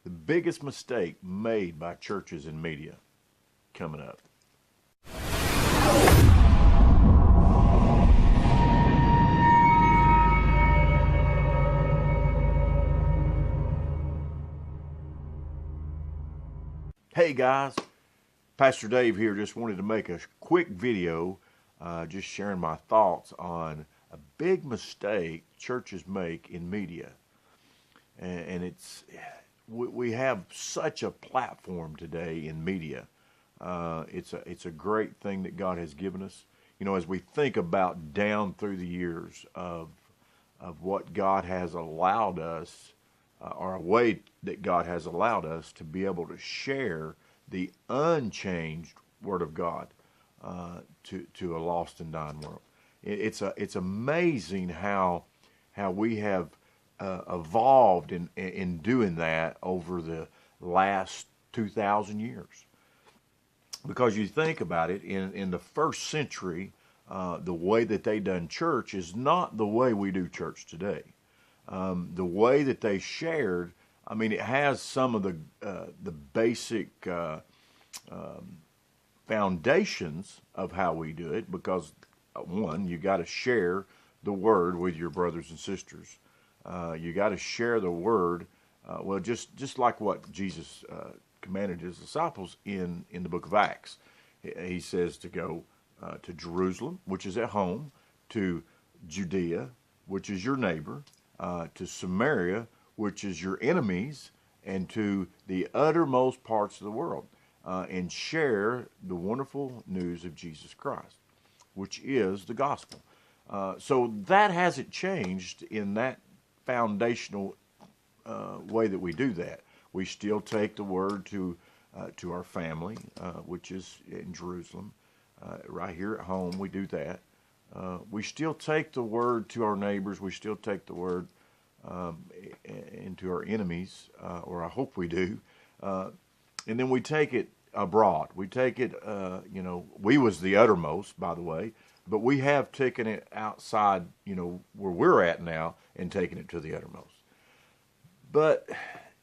The biggest mistake made by churches and media, coming up. Hey guys, Pastor Dave here. Just wanted to make a quick video just sharing my thoughts on a big mistake churches make in media. And it's we have such a platform today in media. It's a great thing that God has given us. You know, as we think about down through the years of what God has allowed us, or a way that God has allowed us to be able to share the unchanged Word of God to a lost and dying world. It's amazing how we have evolved in doing that over the last 2,000 years. Because you think about it, in the first century, the way that they done church is not the way we do church today. The way that they shared, I mean, it has some of the basic foundations of how we do it, because one, you got to share the Word with your brothers and sisters. You got to share the Word, well, just like what Jesus commanded his disciples in the book of Acts. He says to go to Jerusalem, which is at home, to Judea, which is your neighbor, to Samaria, which is your enemies, and to the uttermost parts of the world, and share the wonderful news of Jesus Christ, which is the gospel. So that hasn't changed in that foundational way that we do that. We still take the Word to our family, which is in Jerusalem. Right here at home, we do that. We still take the Word to our neighbors. We still take the Word into our enemies, or I hope we do. And then we take it abroad. We take it, we was the uttermost, by the way, but we have taken it outside, where we're at now, and taken it to the uttermost. But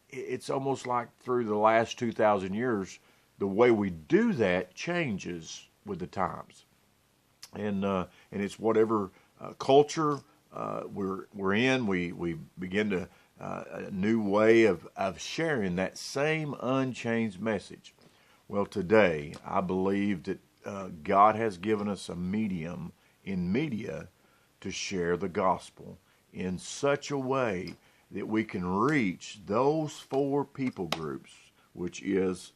it's almost like through the last 2,000 years, the way we do that changes with the times. And it's whatever culture we're in, we begin to a new way of sharing that same unchanged message. Well, today I believe that God has given us a medium in media to share the gospel in such a way that we can reach those four people groups, which is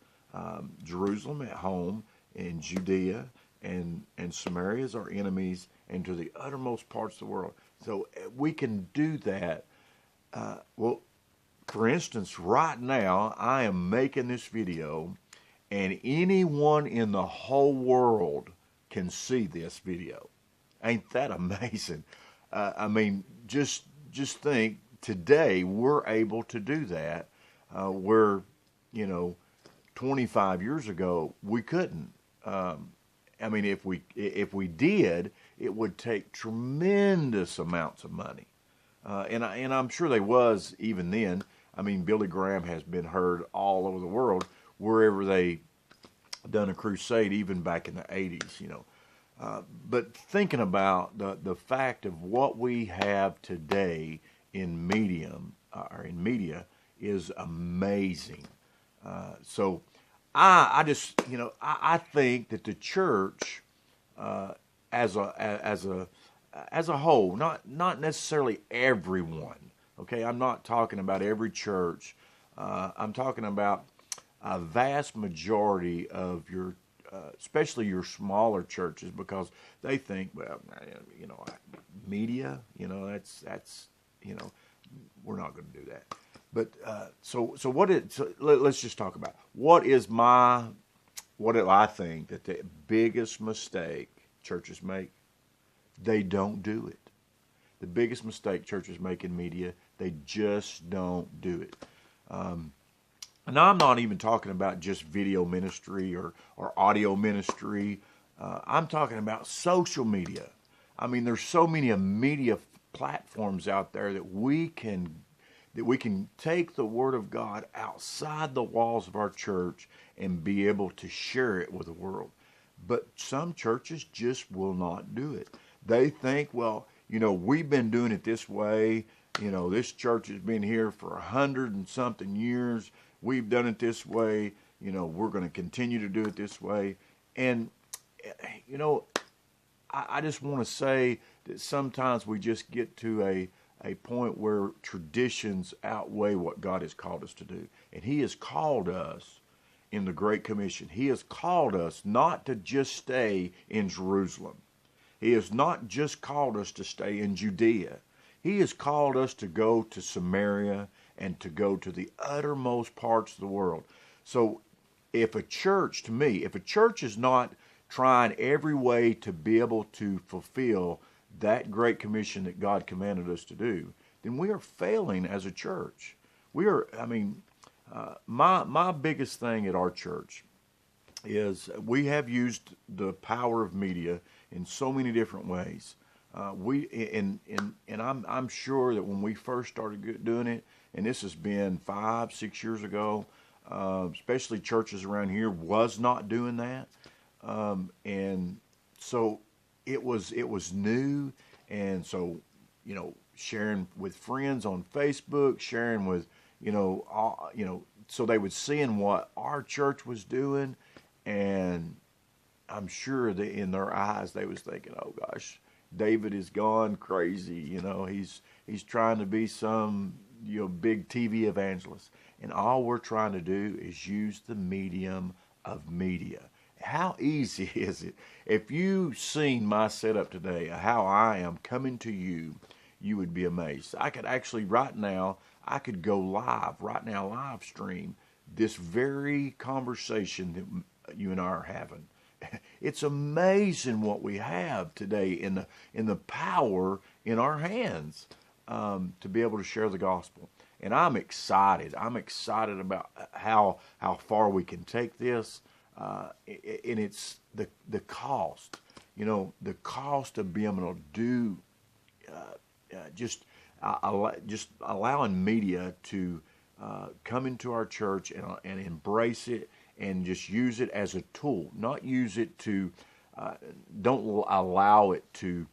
Jerusalem at home, and Judea, and Samaria as our enemies, and to the uttermost parts of the world. So we can do that. Well, for instance, right now, I am making this video, and anyone in the whole world can see this video. Ain't that amazing? I mean, just think, today we're able to do that, where, 25 years ago we couldn't. I mean, if we did, it would take tremendous amounts of money, and I'm sure they was even then. I mean, Billy Graham has been heard all over the world, wherever they done a crusade, even back in the 80s, But thinking about the fact of what we have today in media is amazing. So I just, I think that the church, as a whole, not necessarily everyone. Okay, I'm not talking about every church. I'm talking about a vast majority of your, especially your smaller churches, because they think, well, media, that's we're not going to do that. But so let's just talk about what do I think that the biggest mistake churches make? They don't do it. The biggest mistake churches make in media, they just don't do it. Now, I'm not even talking about just video ministry or audio ministry. I'm talking about social media. I mean, there's so many media platforms out there that we can that we can take the Word of God outside the walls of our church and be able to share it with the world. But some churches just will not do it. They think, well, we've been doing it this way. This church has been here for 100 and something years. We've done it this way. We're going to continue to do it this way. And, I just want to say that sometimes we just get to a point where traditions outweigh what God has called us to do. And He has called us in the Great Commission. He has called us not to just stay in Jerusalem. He has not just called us to stay in Judea. He has called us to go to Samaria and to go to the uttermost parts of the world. So if a church is not trying every way to be able to fulfill that great commission that God commanded us to do, then we are failing as a church. My biggest thing at our church is we have used the power of media in so many different ways. I'm sure that when we first started doing it, and this has been 5-6 years ago, especially churches around here was not doing that. And so it was new. And so, sharing with friends on Facebook, sharing with, so they would see what our church was doing. And I'm sure that in their eyes, they was thinking, oh gosh, David is gone crazy. He's trying to be some, big TV evangelist. And all we're trying to do is use the medium of media. How easy is it? If you've seen my setup today, how I am coming to you, you would be amazed. I could actually I could go live stream this very conversation that you and I are having. It's amazing what we have today in the power in our hands to be able to share the gospel. And I'm excited. I'm excited about how far we can take this. And it's the cost, the cost of being able to do, just allowing media to come into our church and embrace it and just use it as a tool, not use it to, don't allow it to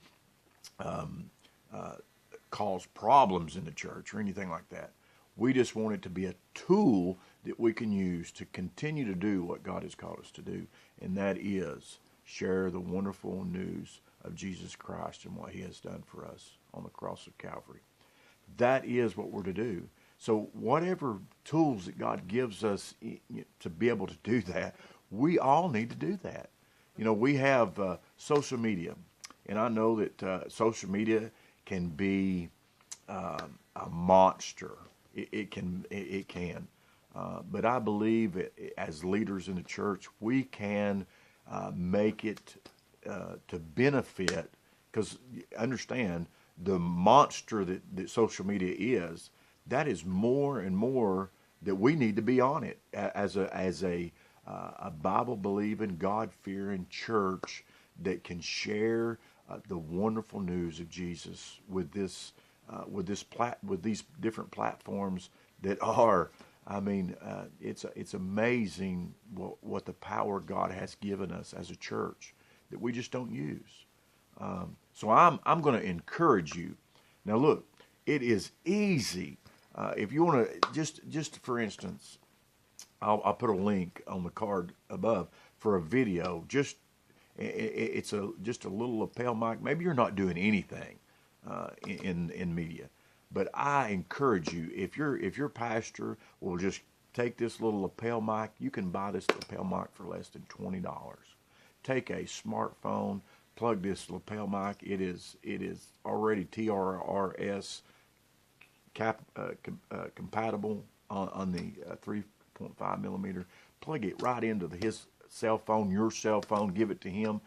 cause problems in the church or anything like that. We just want it to be a tool that we can use to continue to do what God has called us to do, and that is share the wonderful news of Jesus Christ and what He has done for us on the cross of Calvary. That is what we're to do. So whatever tools that God gives us to be able to do that, we all need to do that. We have social media, and I know that social media can be a monster. It can. But I believe as leaders in the church, we can make it to benefit, because understand the monster that social media is, that is more and more that we need to be on it as a Bible-believing, God-fearing church that can share the wonderful news of Jesus with these different platforms that are. It's amazing what the power God has given us as a church that we just don't use. So I'm going to encourage you. Now look, it is easy. If you want to, just for instance, I'll put a link on the card above for a video. It's just a little lapel mic. Maybe you're not doing anything in media. But I encourage you, if your pastor will just take this little lapel mic, you can buy this lapel mic for less than $20. Take a smartphone, plug this lapel mic. It is already TRRS compatible on the 3.5 millimeter. Plug it right into his cell phone, your cell phone. Give it to him.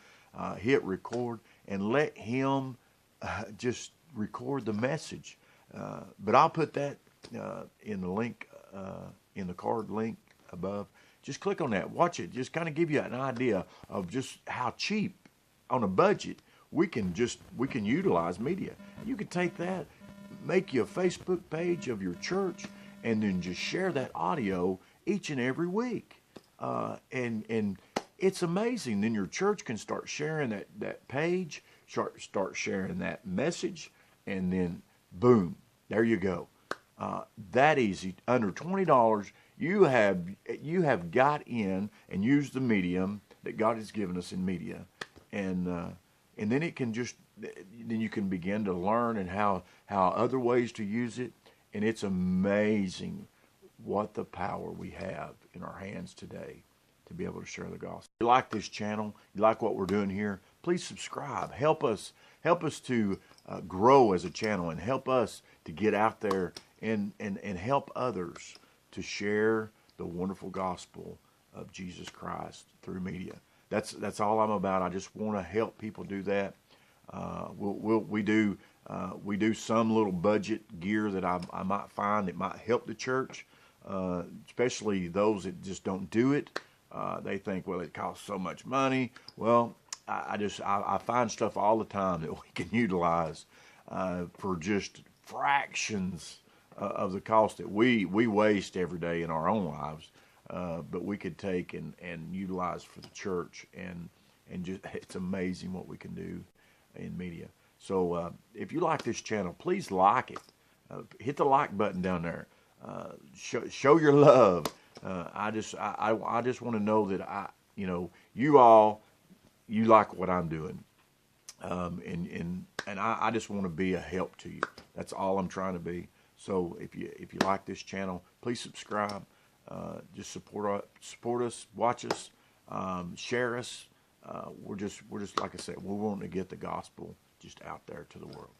Hit record and let him just record the message. But I'll put that in the link, in the card link above. Just click on that. Watch it. Just kind of give you an idea of just how cheap on a budget we can utilize media. You could take that, make you a Facebook page of your church, and then just share that audio each and every week. And it's amazing. Then your church can start sharing that page, start sharing that message, and then boom, there you go. That easy, under $20, you have got in and used the medium that God has given us in media, and then it can then you can begin to learn and how other ways to use it, and it's amazing what the power we have in our hands today to be able to share the gospel. If you like this channel, you like what we're doing here, please subscribe. Help us to grow as a channel, and help us to get out there and help others to share the wonderful gospel of Jesus Christ through media. That's all I'm about. I just want to help people do that. We do some little budget gear that I might find that might help the church, especially those that just don't do it. They think, well, it costs so much money. Well, I find stuff all the time that we can utilize for just fractions of the cost that we waste every day in our own lives, but we could take and utilize for the church, and just, it's amazing what we can do in media. So if you like this channel, please like it. Hit the like button down there. Show your love. I just want to know that you like what I'm doing, and I just want to be a help to you. That's all I'm trying to be. So if you like this channel, please subscribe. Just support us, watch us, share us. We're just like I said, we're wanting to get the gospel just out there to the world.